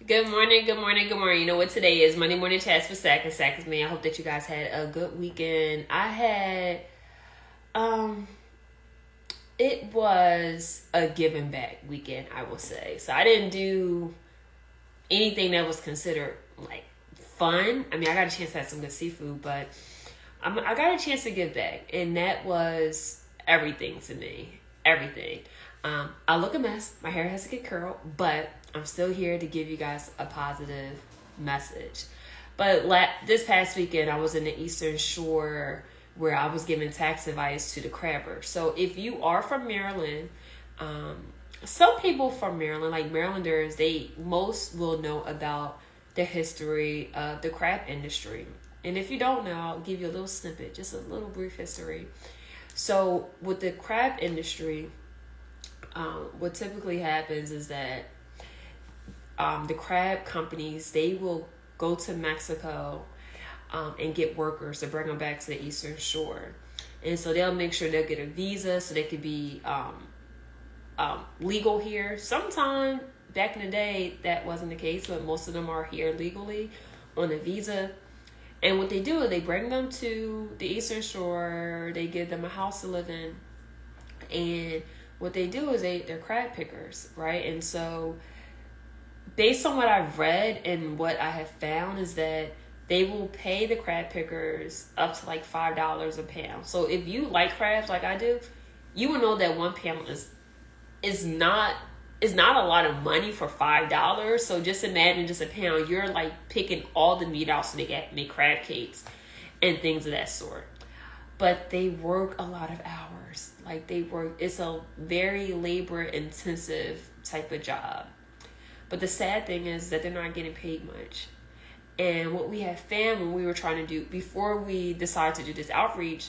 Good morning, good morning, good morning. You know what today is? Monday morning chats for Sack and Sack is me. I hope that you guys had a good weekend. Um it was a giving back weekend, I will say. So I didn't do anything that was considered like fun. I mean, I got a chance to have some good seafood, but I got a chance to give back, and that was everything to me. Everything. I look a mess. My hair has to get curled, but I'm still here to give you guys a positive message. But this past weekend, I was in the Eastern Shore where I was giving tax advice to the crabbers. So if you are from Maryland, um, some people from Maryland, like Marylanders, they most will know about the history of the crab industry. And if you don't know, I'll give you a little snippet, just a little brief history. So with the crab industry, what typically happens is that the crab companies, they will go to Mexico and get workers to bring them back to the Eastern Shore. And so they'll make sure they'll get a visa so they could be legal here. Sometime back in the day, that wasn't the case, but most of them are here legally on a visa. And what they do is they bring them to the Eastern Shore, they give them a house to live in, and what they do is they're crab pickers, right? And so based on what I've read and what I have found is that they will pay the crab pickers up to like $5 a pound. So if you like crabs like I do, you will know that 1 pound is not a lot of money for $5. So just imagine just a pound. You're like picking all the meat out so they can make crab cakes and things of that sort. But they work a lot of hours. Like it's a very labor intensive type of job. But the sad thing is that they're not getting paid much. And what we have found when we were trying to do, before we decided to do this outreach,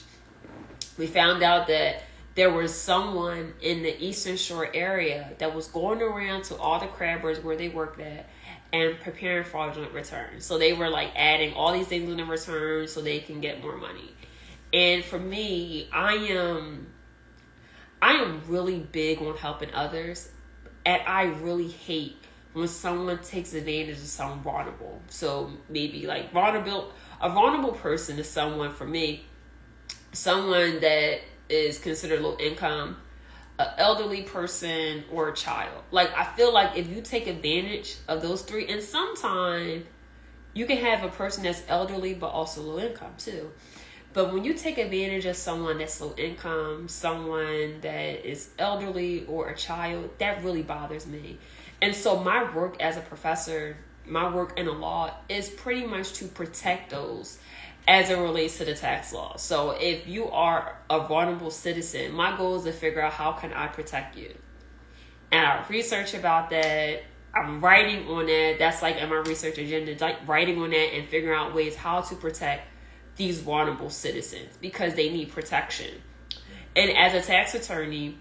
we found out that there was someone in the Eastern Shore area that was going around to all the crabbers where they worked at and preparing fraudulent returns. So they were like adding all these things in the returns so they can get more money. And for me, I am really big on helping others, and I really hate when someone takes advantage of someone vulnerable. So maybe like a vulnerable person is someone, for me, someone that is considered low income, an elderly person, or a child. Like I feel like if you take advantage of those three, and sometimes you can have a person that's elderly but also low income too. But when you take advantage of someone that's low income, someone that is elderly or a child, that really bothers me. And so my work as a professor, my work in the law is pretty much to protect those as it relates to the tax law. So if you are a vulnerable citizen, my goal is to figure out how can I protect you. And I research about that. I'm writing on that. That's like in my research agenda, like writing on that and figuring out ways how to protect these vulnerable citizens because they need protection. And as a tax attorney,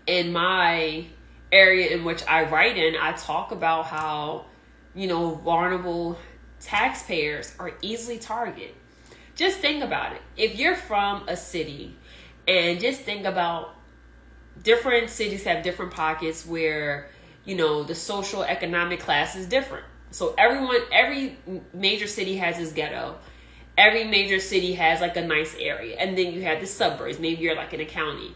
in my area in which I write in, I talk about how, vulnerable taxpayers are easily targeted. Just think about it. If you're from a city, and just think about different cities have different pockets where, the social economic class is different. So every major city has its ghetto. Every major city has like a nice area. And then you have the suburbs. Maybe you're like in a county.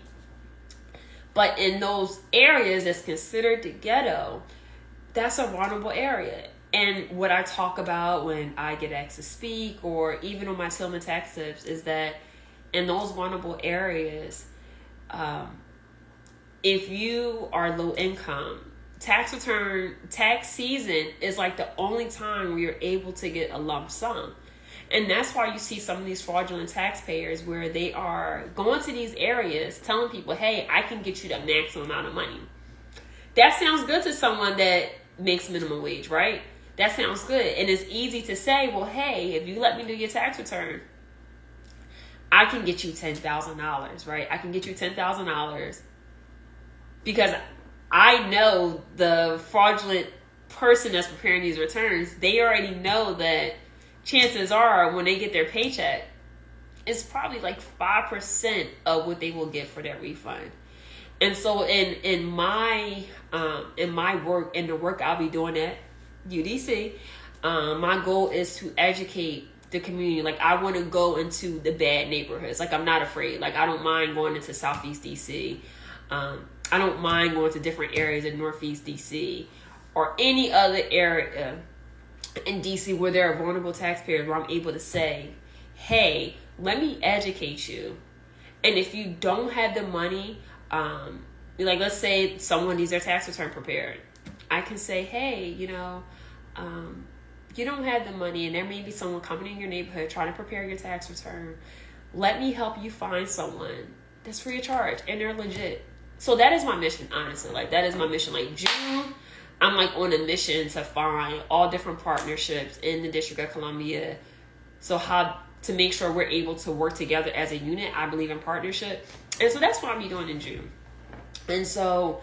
But in those areas that's considered the ghetto, that's a vulnerable area. And what I talk about when I get asked to speak or even on my Tillman Tax Tips is that in those vulnerable areas, if you are low income, tax season is like the only time where you're able to get a lump sum. And that's why you see some of these fraudulent taxpayers where they are going to these areas telling people, hey, I can get you the maximum amount of money. That sounds good to someone that makes minimum wage, right? That sounds good. And it's easy to say, well, hey, if you let me do your tax return, I can get you $10,000, right? I can get you $10,000 because I know the fraudulent person that's preparing these returns, they already know that chances are when they get their paycheck, it's probably like 5% of what they will get for their refund. And so in my work, in the work I'll be doing UDC. My goal is to educate the community. Like, I want to go into the bad neighborhoods. Like, I'm not afraid. Like, I don't mind going into Southeast DC. I don't mind going to different areas in Northeast DC or any other area in DC where there are vulnerable taxpayers, where I'm able to say, hey, let me educate you. And if you don't have the money, like, let's say someone needs their tax return prepared, I can say, hey, you don't have the money, and there may be someone coming in your neighborhood trying to prepare your tax return. Let me help you find someone that's free of charge and they're legit. So that is my mission, honestly. Like, that is my mission. Like, June, I'm like on a mission to find all different partnerships in the District of Columbia. So how to make sure we're able to work together as a unit. I believe in partnership. And so that's what I'll be doing in June. And so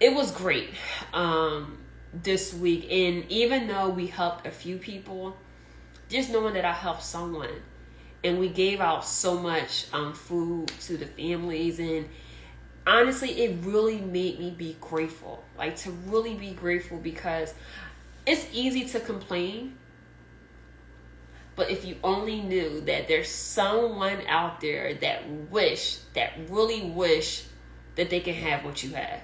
it was great this week. And even though we helped a few people, just knowing that I helped someone, and we gave out so much food to the families, and honestly, it really made me be grateful. Like, to really be grateful, because it's easy to complain, but if you only knew that there's someone out there that really wish that they can have what you have.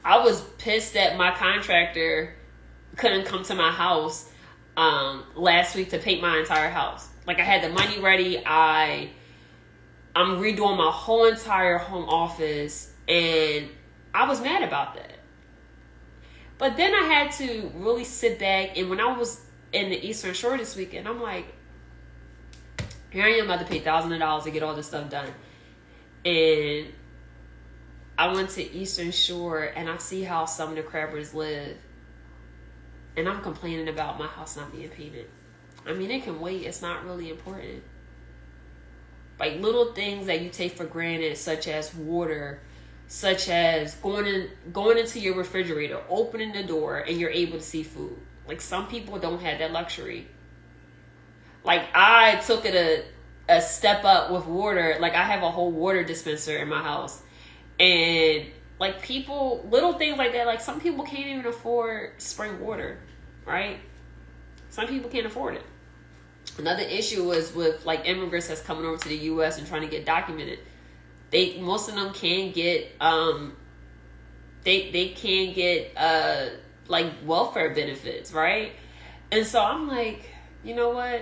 I was pissed that my contractor couldn't come to my house last week to paint my entire house. Like, I had the money ready. I'm redoing my whole entire home office, and I was mad about that. But then I had to really sit back, and when I was in the Eastern Shore this weekend, I'm like, here I am about to pay thousands of dollars to get all this stuff done. And I went to Eastern Shore, and I see how some of the crabbers live, and I'm complaining about my house not being painted. I mean, it can wait. It's not really important. Like, little things that you take for granted, such as water, such as going into your refrigerator, opening the door, and you're able to see food. Like, some people don't have that luxury. Like, I took it a step up with water. Like, I have a whole water dispenser in my house. And, like, people, little things like that, like, some people can't even afford spring water, right? Some people can't afford it. Another issue is with, like, immigrants that's coming over to the U.S. and trying to get documented. Most of them can't get, they can't get, like, welfare benefits, right? And so I'm like, you know what?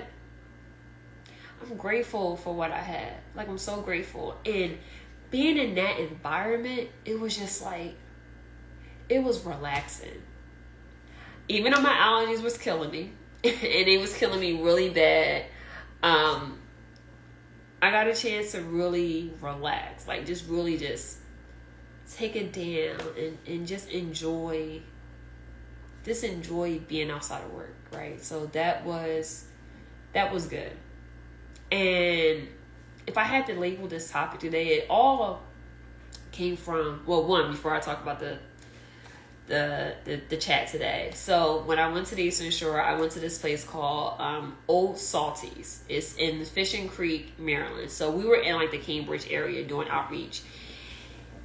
I'm grateful for what I had. Like, I'm so grateful. And being in that environment, it was just like, it was relaxing. Even though my allergies was killing me, and it was killing me really bad, I got a chance to really relax. Like, just really just take it down and just enjoy being outside of work, right? So that was good. And if I had to label this topic today, it all came from, well, one, before I talk about the chat today. So when I went to the Eastern Shore, I went to this place called Old Salties. It's in Fishing Creek, Maryland. So we were in, like, the Cambridge area doing outreach.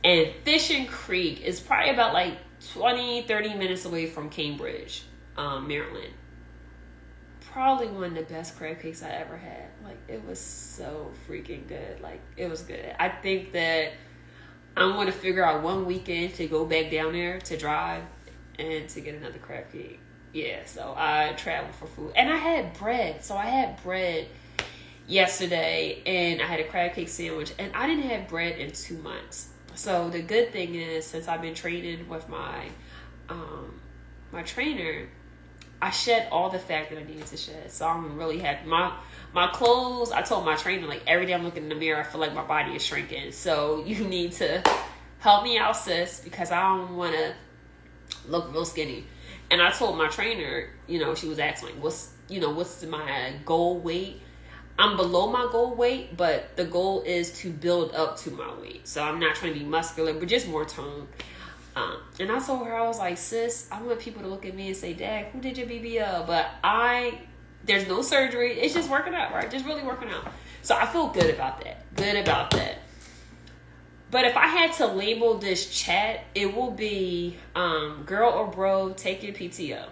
And Fishing Creek is probably about, like, 20-30 minutes away from Cambridge, Maryland. Probably one of the best crab cakes I ever had. Like, it was so freaking good. Like, it was good. I think that I'm going to figure out one weekend to go back down there to drive and to get another crab cake. Yeah, so I traveled for food. And I had bread. So I had bread yesterday, and I had a crab cake sandwich. And I didn't have bread in 2 months. So the good thing is, since I've been training with my my trainer, I shed all the fat that I needed to shed. So I'm really happy. My clothes, I told my trainer, like, every day I'm looking in the mirror, I feel like my body is shrinking. So you need to help me out, sis, because I don't want to look real skinny. And I told my trainer, she was asking, like, what's my goal weight? I'm below my goal weight, but the goal is to build up to my weight. So I'm not trying to be muscular, but just more toned. And I told her, I was like, sis, I want people to look at me and say, Dad, who did your BBL? But there's no surgery. It's just working out, right? Just really working out. So I feel good about that. But if I had to label this chat, it will be girl or bro, take your PTO.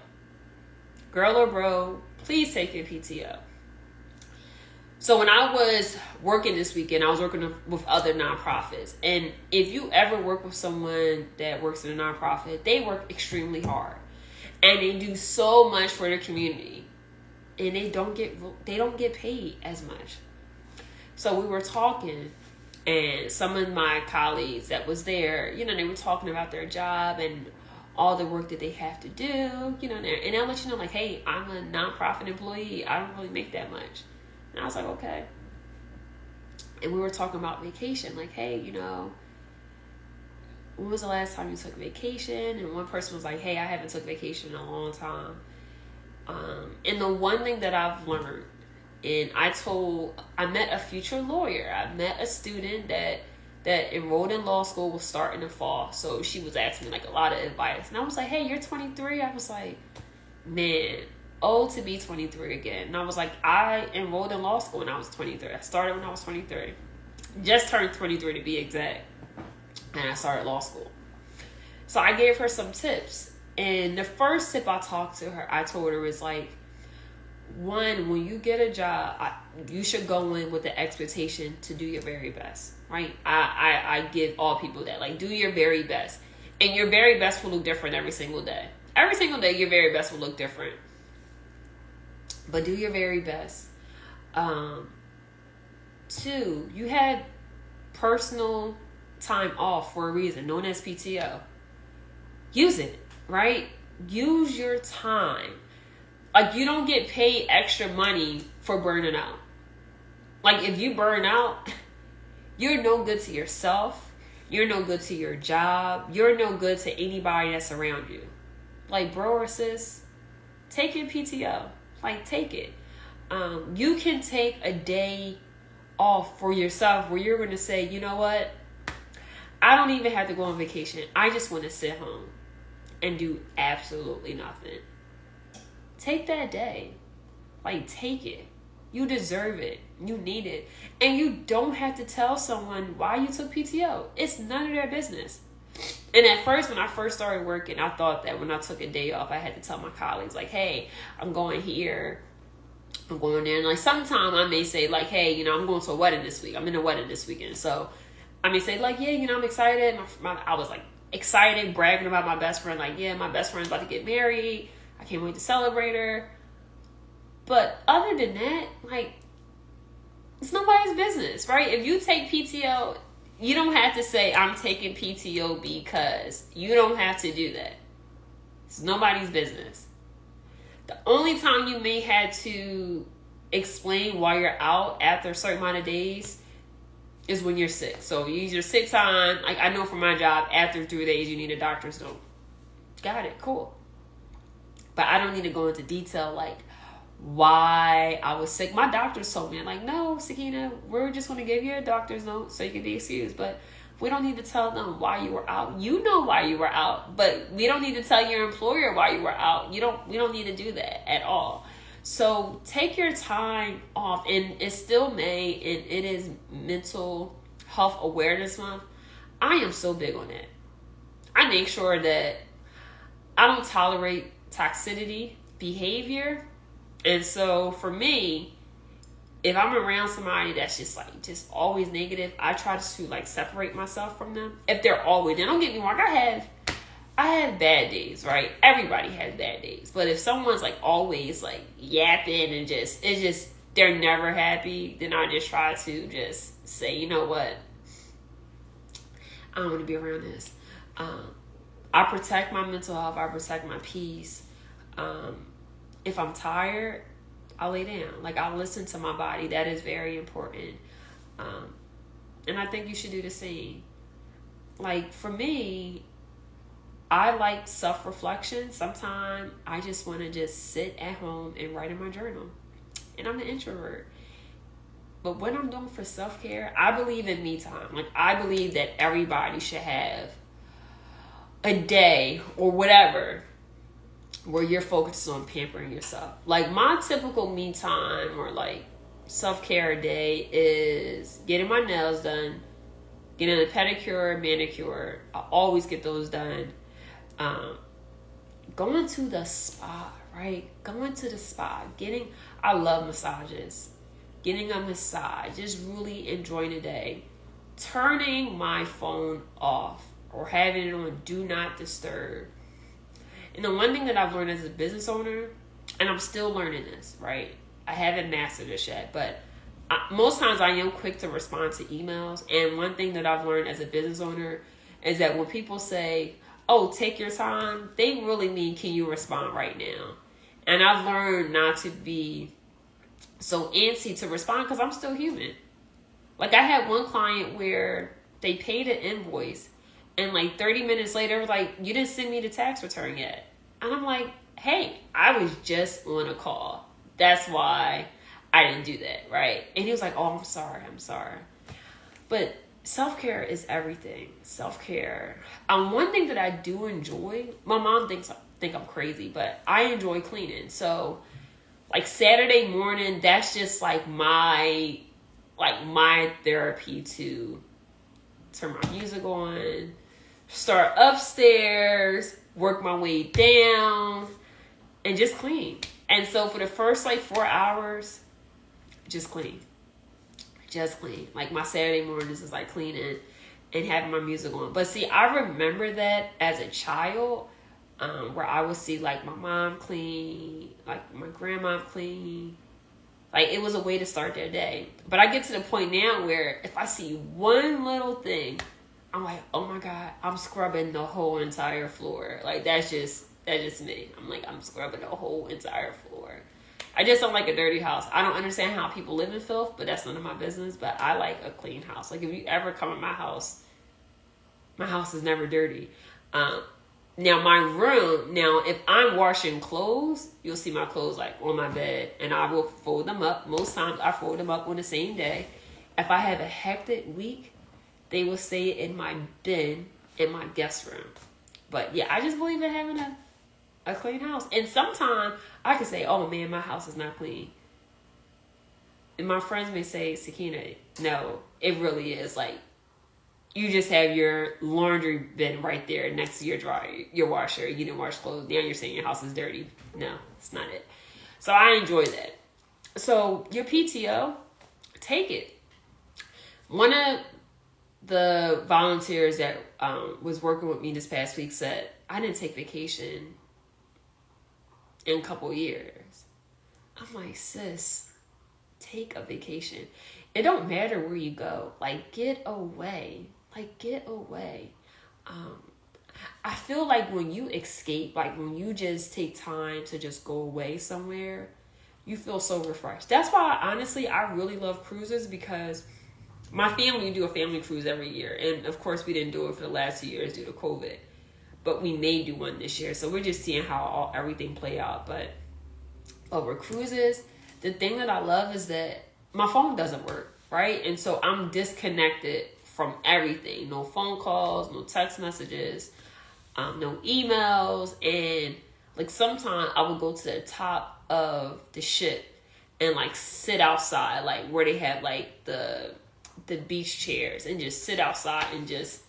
Girl or bro, please take your PTO. So when I was working this weekend, I was working with other nonprofits. And if you ever work with someone that works in a nonprofit, they work extremely hard. And they do so much for their community. And they don't get paid as much. So we were talking, and some of my colleagues that was there, they were talking about their job and all the work that they have to do, and they'll let you know, like, hey, I'm a nonprofit employee. I don't really make that much. And I was like, okay. And we were talking about vacation. Like, hey, when was the last time you took vacation? And one person was like, hey, I haven't took vacation in a long time. And the one thing that I've learned, and I met a future lawyer. I met a student that enrolled in law school, will start in the fall. So she was asking me like a lot of advice. And I was like, hey, you're 23? I was like, man, old to be 23 again. And I was like, I enrolled in law school when I was 23. I started when I was 23. Just turned 23 to be exact. And I started law school. So I gave her some tips. And the first tip I told her was like, one, when you get a job, you should go in with the expectation to do your very best, right? I give all people that, like, do your very best. And your very best will look different every single day. Every single day, your very best will look different. But do your very best. Two, you had personal time off for a reason, known as PTO. Use it, right? Use your time. Like, you don't get paid extra money for burning out. Like, if you burn out, you're no good to yourself. You're no good to your job. You're no good to anybody that's around you. Like, bro or sis, take your PTO. Like, take it. You can take a day off for yourself where you're going to say, you know what? I don't even have to go on vacation. I just want to sit home and do absolutely nothing. Take that day. Like, take it. You deserve it. You need it. And you don't have to tell someone why you took PTO. It's none of their business. And at first, when I first started working, I thought that when I took a day off, I had to tell my colleagues, like, hey, I'm going here. I'm going there. And like, sometimes I may say, like, hey, I'm going to a wedding this week. I'm in a wedding this weekend. So I may say, like, yeah, I'm excited. I was like excited, bragging about my best friend. Like, yeah, my best friend's about to get married. I can't wait to celebrate her. But other than that, like, it's nobody's business, right? If you take PTO, you don't have to say, I'm taking PTO because. You don't have to do that. It's nobody's business. The only time you may have to explain why you're out after a certain amount of days is when you're sick. So you use your sick time. Like, I know for my job, after 3 days, you need a doctor's note. Got it. Cool. But I don't need to go into detail, like, why I was sick. My doctors told me, like, no, Sakina, we're just going to give you a doctor's note so you can be excused. But we don't need to tell them why you were out. You know why you were out. But we don't need to tell your employer why you were out. We don't need to do that at all. So take your time off. And it's still May, and it is Mental Health Awareness Month. I am so big on that. I make sure that I don't tolerate toxicity behavior. And so for me, if I'm around somebody that's just always negative, I try to like separate myself from them. If they're always, now don't get me wrong, I have bad days, right? Everybody has bad days. But if someone's like always like yapping and they're never happy, then I just try to just say, you know what? I don't want to be around this. I protect my mental health. I protect my peace. If I'm tired, I lay down. Like, I listen to my body. That is very important. And I think you should do the same. Like, for me, I like self-reflection. Sometimes I just want to just sit at home and write in my journal. And I'm an introvert. But what I'm doing for self-care, I believe in me time. Like, I believe that everybody should have a day or whatever where you're focused on pampering yourself. Like, my typical me time or like self-care day is getting my nails done, Getting a pedicure, manicure, I always get those done. Going to the spa, right? Going to the spa, I love massages. Getting a massage, just really enjoying the day. Turning my phone off or having it on do not disturb. And the one thing that I've learned as a business owner, and I'm still learning this, right? I haven't mastered this yet, but most times I am quick to respond to emails. And one thing that I've learned as a business owner is that when people say, oh, take your time, they really mean, can you respond right now? And I've learned not to be so antsy to respond because I'm still human. Like, I had one client where they paid an invoice and like 30 minutes later, was like, you didn't send me the tax return yet. And I'm like, hey, I was just on a call. That's why I didn't do that, right? And he was like, oh, I'm sorry. But self-care is everything. Self-care. One thing that I do enjoy, my mom think I'm crazy, but I enjoy cleaning. So like Saturday morning, that's just like my therapy to turn my music on, start upstairs, work my way down, and just clean. And so for the first like 4 hours, just clean. Like my Saturday mornings is like cleaning and having my music on. But see, I remember that as a child, where I would see like my mom clean, like my grandma clean. Like, it was a way to start their day. But I get to the point now where if I see one little thing, I'm like, oh my God, I'm scrubbing the whole entire floor. Like, that's just me. I'm like, I'm scrubbing the whole entire floor. I just don't like a dirty house. I don't understand how people live in filth, but that's none of my business. But I like a clean house. Like, if you ever come in my house is never dirty. Now, my room, if I'm washing clothes, you'll see my clothes like on my bed and I will fold them up. Most times I fold them up on the same day. If I have a hectic week, they will stay in my bin in my guest room. But yeah, I just believe in having a clean house. And sometimes I can say, oh man, my house is not clean. And my friends may say, Sakina, no, it really is. Like, you just have your laundry bin right there next to your dryer, your washer. You didn't wash clothes. Now you're saying your house is dirty. No, it's not it. So I enjoy that. So your PTO, take it. One of the volunteers that was working with me this past week said, I didn't take vacation in a couple years. I'm like, sis, take a vacation. It don't matter where you go. Like, get away. I feel like when you escape, like when you just take time to just go away somewhere, you feel so refreshed. That's why, honestly, I really love cruises, because my family do a family cruise every year. And of course, we didn't do it for the last 2 years due to COVID. But we may do one this year. So we're just seeing how everything play out. But over cruises, the thing that I love is that my phone doesn't work, right? And so I'm disconnected from everything. No phone calls, no text messages, no emails. And like sometimes I would go to the top of the ship and like sit outside, like where they have like the beach chairs, and just sit outside and just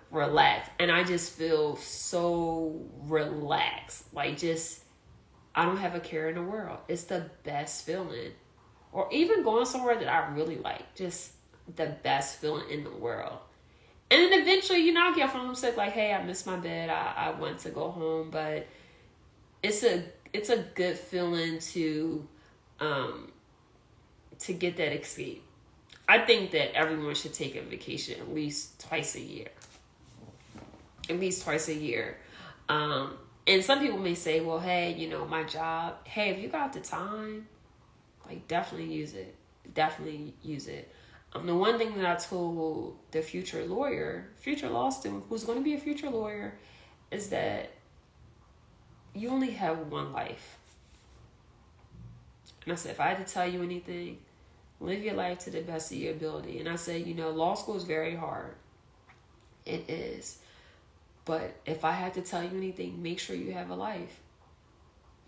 relax. And I just feel so relaxed. Like, just, I don't have a care in the world. It's the best feeling. Or even going somewhere that I really like, just the best feeling in the world. And then eventually, I get homesick, like, hey, I miss my bed. I want to go home. But it's a good feeling to get that escape. I think that everyone should take a vacation at least twice a year. And some people may say, well, hey, my job. Hey, if you got the time, like, definitely use it. The one thing that I told the future law student, who's going to be a future lawyer, is that you only have one life. And I said, if I had to tell you anything, live your life to the best of your ability. And I said, law school is very hard. It is. But if I had to tell you anything, make sure you have a life.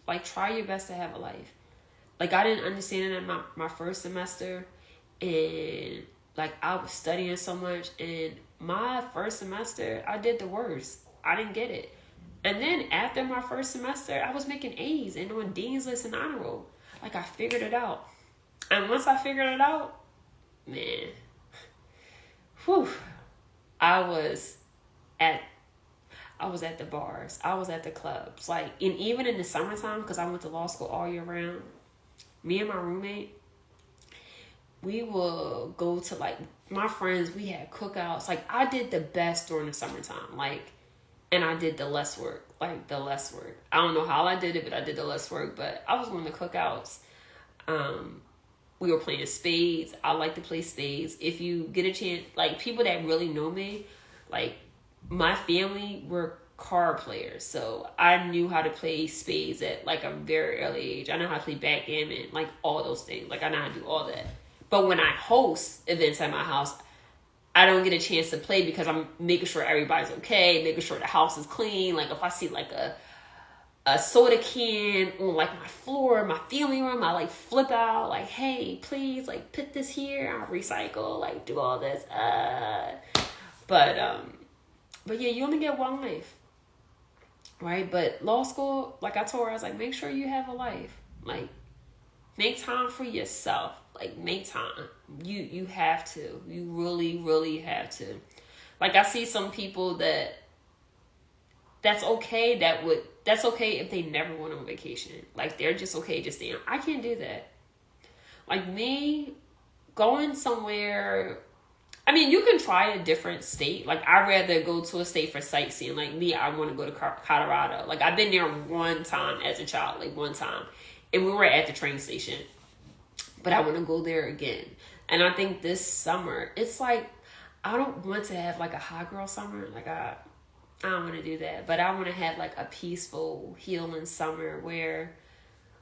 Like, try your best to have a life. Like, I didn't understand it in my first semester. And, like, I was studying so much. And my first semester, I did the worst. I didn't get it. And then after my first semester, I was making A's and on Dean's List and honor roll. Like, I figured it out. And once I figured it out, man, whew, I was at the bars. I was at the clubs. Like, and even in the summertime, because I went to law school all year round, me and my roommate, we will go to, like, my friends, we had cookouts. Like, I did the best during the summertime. Like, and I did the less work. Like, the less work. I don't know how I did it, but I did the less work. But I was going to cookouts. We were playing spades. I like to play spades. If you get a chance, like, people that really know me, like, my family were card players. So I knew how to play spades at, like, a very early age. I know how to play backgammon, like, all those things. Like, I know how to do all that. But when I host events at my house, I don't get a chance to play because I'm making sure everybody's okay, making sure the house is clean. Like, if I see, like, a soda can on, like, my floor, my family room, I, like, flip out, like, hey, please, like, put this here, I'll recycle, like, do all this. But yeah, you only get one life, right? But law school, like I told her, I was like, make sure you have a life. Like, make time for yourself. Like, make time. You have to. You really, really have to. Like, I see some people that's okay. That's okay if they never went on vacation. Like, they're just okay just staying. I can't do that. Like, me going somewhere, I mean, you can try a different state. Like, I'd rather go to a state for sightseeing. Like, me, I want to go to Colorado. Like, I've been there one time as a child, like, one time. And we were at the train station. But I want to go there again. And I think this summer, it's like, I don't want to have, like, a hot girl summer. Like, I don't want to do that. But I want to have, like, a peaceful, healing summer where,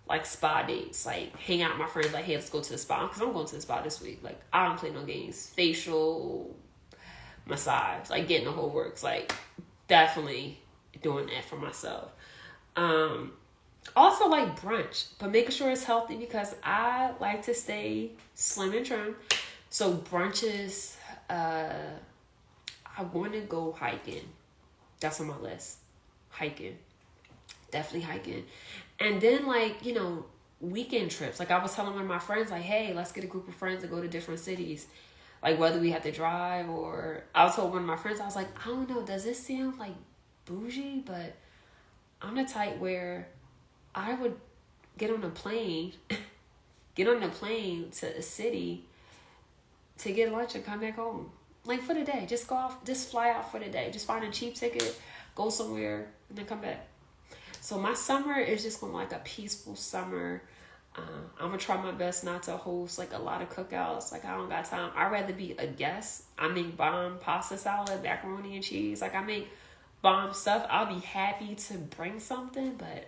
like, spa dates. Like, hang out with my friends. Like, hey, let's go to the spa. Because I'm going to the spa this week. Like, I don't play no games. Facial, massage. Like, getting the whole works. Like, definitely doing that for myself. Also, like, brunch, but making sure it's healthy because I like to stay slim and trim. So brunches, I want to go hiking. That's on my list. Hiking. Definitely hiking. And then, like, you know, weekend trips. Like, I was telling one of my friends, like, hey, let's get a group of friends and go to different cities. Like, whether we have to drive or... I was told one of my friends, I was like, I don't know, does this sound, like, bougie? But I'm the type where... I would get on a plane to a city to get lunch and come back home. Like, for the day. Just go off, just fly out for the day. Just find a cheap ticket, go somewhere, and then come back. So my summer is just going to be like a peaceful summer. I'm going to try my best not to host, like, a lot of cookouts. Like, I don't got time. I'd rather be a guest. I make bomb pasta salad, macaroni and cheese. Like, I make bomb stuff. I'll be happy to bring something, but...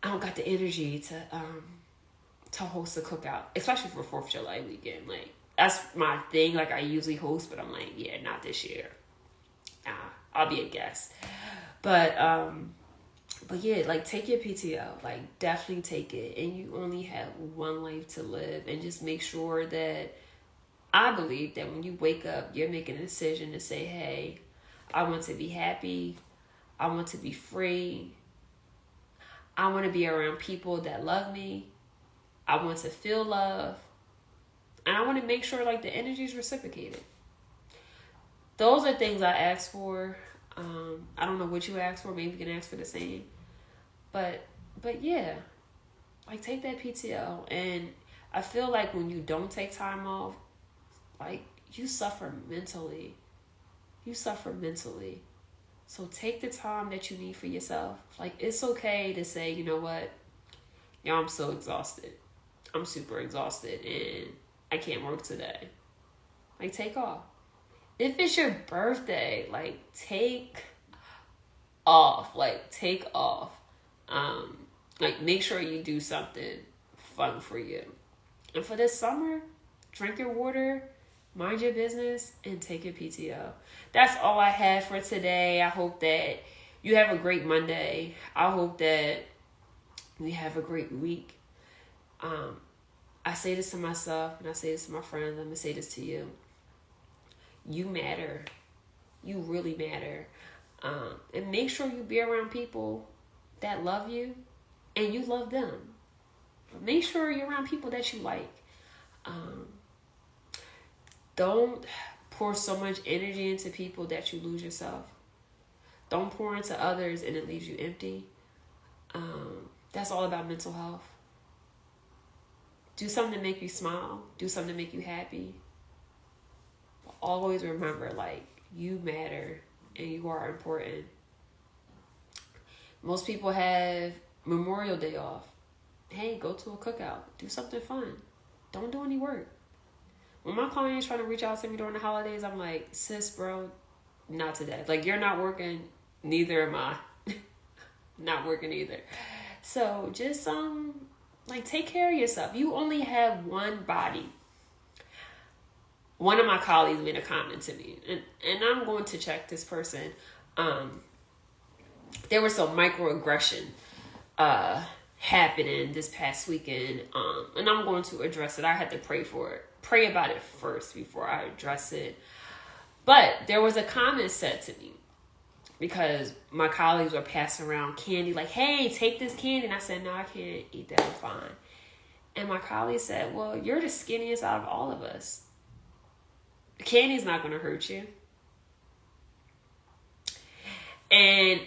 I don't got the energy to host a cookout, especially for 4th of July weekend. Like, that's my thing. Like, I usually host, but I'm like, yeah, not this year. I'll be a guest. But yeah, like, take your PTO. Like, definitely take it. And you only have one life to live. And just make sure that, I believe that when you wake up, you're making a decision to say, hey, I want to be happy. I want to be free. I want to be around people that love me. I want to feel love. And I want to make sure, like, the energy is reciprocated. Those are things I ask for. I don't know what you ask for. Maybe you can ask for the same. But yeah. Like, take that PTO. And I feel like when you don't take time off, like, you suffer mentally. So take the time that you need for yourself. Like, it's okay to say, you know what? Y'all, I'm so exhausted. I'm super exhausted and I can't work today. Like, take off. If it's your birthday, like, take off. Like, take off. Like, make sure you do something fun for you. And for this summer, drink your water, mind your business, and take your PTO. That's all I have for today. I hope that you have a great Monday. I hope that we have a great week. I say this to myself, and I say this to my friends. I'm going to say this to you. You matter. You really matter. And make sure you be around people that love you and you love them. Make sure you're around people that you like. Don't pour so much energy into people that you lose yourself. Don't pour into others and it leaves you empty. That's all about mental health. Do something to make you smile. Do something to make you happy. But always remember, like, you matter and you are important. Most people have Memorial Day off. Hey, go to a cookout. Do something fun. Don't do any work. When my clients trying to reach out to me during the holidays, I'm like, sis, bro, not today. Like, you're not working, neither am I. Not working either. So just like, take care of yourself. You only have one body. One of my colleagues made a comment to me, and I'm going to check this person. There was some microaggression happening this past weekend, and I'm going to address it. I had to pray about it first before I address it. But there was a comment said to me because my colleagues were passing around candy, like, hey, take this candy. And I said, no, I can't eat that. I'm fine. And my colleague said, well, you're the skinniest out of all of us. Candy's not going to hurt you. And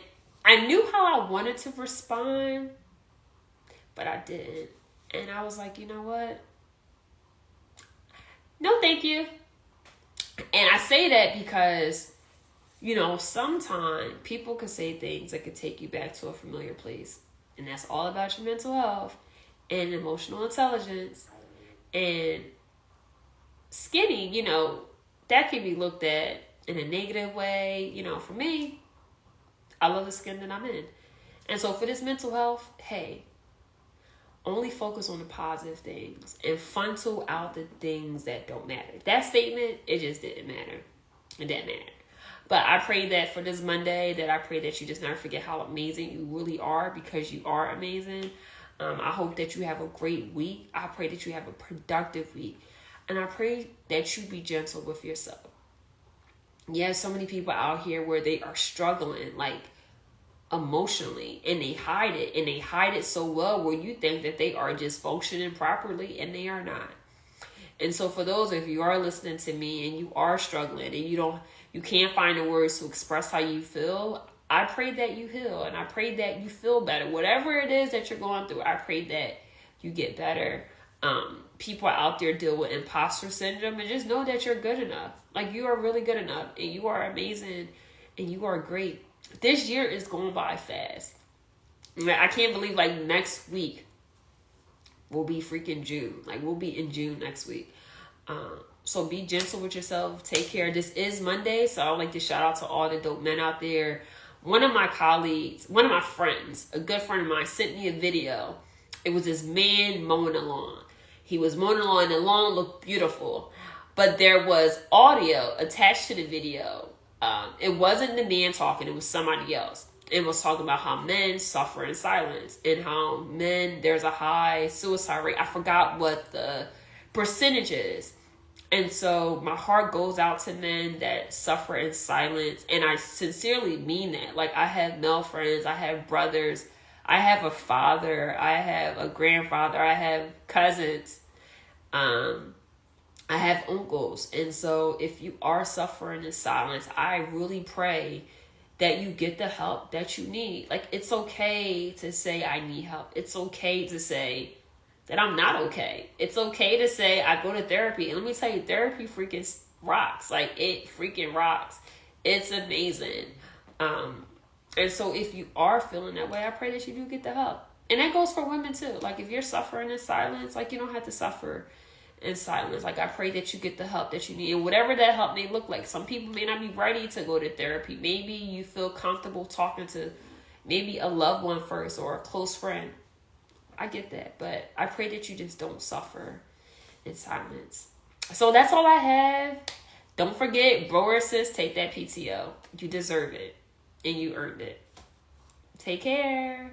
I knew how I wanted to respond, but I didn't. And I was like, you know what? No, thank you. And I say that because, you know, sometimes people could say things that could take you back to a familiar place. And that's all about your mental health and emotional intelligence. And skinny, you know, that can be looked at in a negative way. You know, for me, I love the skin that I'm in. And so for this mental health, hey, only focus on the positive things and funnel out the things that don't matter. That statement, it just didn't matter. It didn't matter. But I pray that for this Monday, that I pray that you just never forget how amazing you really are, because you are amazing. I hope that you have a great week. I pray that you have a productive week. And I pray that you be gentle with yourself. Yeah, so many people out here where they are struggling, like, emotionally, and they hide it, and they hide it so well where you think that they are just functioning properly, and they are not. And so for those of you who are listening to me and you are struggling and you can't find the words to express how you feel, I pray that you heal, and I pray that you feel better. Whatever it is that you're going through, I pray that you get better. People out there deal with imposter syndrome, and just know that you're good enough. Like, you are really good enough, and you are amazing, and you are great. This year is going by fast. I can't believe, like, next week will be freaking June. Like, we'll be in June next week. So be gentle with yourself. Take care. This is Monday, so I would like to shout out to all the dope men out there. One of my colleagues, one of my friends, a good friend of mine, sent me a video. It was this man mowing the lawn. He was mowing the lawn, and the lawn looked beautiful. But there was audio attached to the video. It wasn't the man talking. It was somebody else. It was talking about how men suffer in silence, and how men, there's a high suicide rate. I forgot what the percentage is. And so my heart goes out to men that suffer in silence. And I sincerely mean that. Like, I have male friends. I have brothers. I have a father. I have a grandfather. I have cousins. I have uncles. And so if you are suffering in silence, I really pray that you get the help that you need. Like, it's okay to say I need help. It's okay to say that I'm not okay. It's okay to say I go to therapy. And let me tell you, therapy freaking rocks. Like, it freaking rocks. It's amazing. And so if you are feeling that way, I pray that you do get the help. And that goes for women too. Like, if you're suffering in silence, like, you don't have to suffer in silence. Like, I pray that you get the help that you need. And whatever that help may look like. Some people may not be ready to go to therapy. Maybe you feel comfortable talking to maybe a loved one first, or a close friend. I get that. But I pray that you just don't suffer in silence. So that's all I have. Don't forget, bro or sis, take that PTO. You deserve it. And you earned it. Take care.